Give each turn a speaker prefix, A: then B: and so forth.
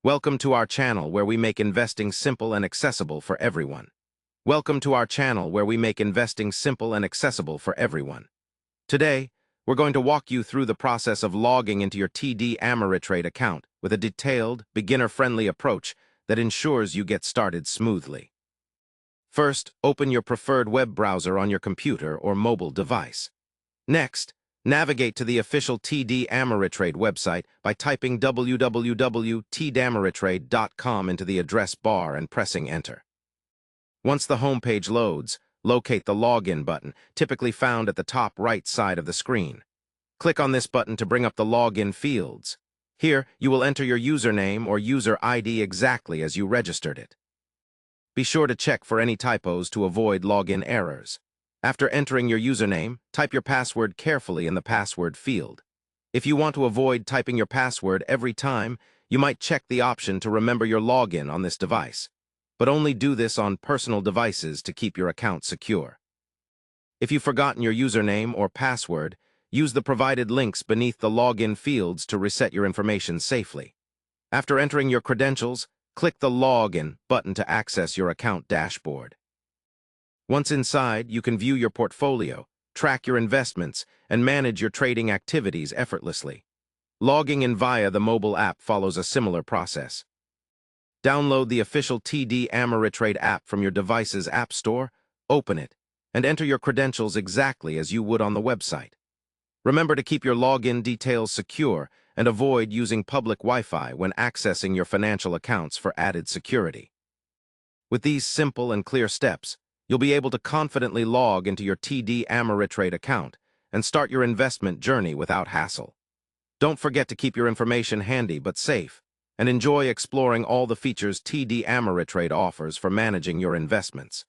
A: Welcome to our channel where we make investing simple and accessible for everyone. Welcome to our channel where we make investing simple and accessible for everyone. Today, we're going to walk you through the process of logging into your TD Ameritrade account with a detailed, beginner-friendly approach that ensures you get started smoothly. First, open your preferred web browser on your computer or mobile device. Next, navigate to the official TD Ameritrade website by typing www.tdameritrade.com into the address bar and pressing Enter. Once the homepage loads, locate the Login button, typically found at the top right side of the screen. Click on this button to bring up the login fields. Here, you will enter your username or user ID exactly as you registered it. Be sure to check for any typos to avoid login errors. After entering your username, type your password carefully in the password field. If you want to avoid typing your password every time, you might check the option to remember your login on this device, but only do this on personal devices to keep your account secure. If you've forgotten your username or password, use the provided links beneath the login fields to reset your information safely. After entering your credentials, click the Login button to access your account dashboard. Once inside, you can view your portfolio, track your investments, and manage your trading activities effortlessly. Logging in via the mobile app follows a similar process. Download the official TD Ameritrade app from your device's app store, open it, and enter your credentials exactly as you would on the website. Remember to keep your login details secure and avoid using public Wi-Fi when accessing your financial accounts for added security. With these simple and clear steps, you'll be able to confidently log into your TD Ameritrade account and start your investment journey without hassle. Don't forget to keep your information handy but safe, and enjoy exploring all the features TD Ameritrade offers for managing your investments.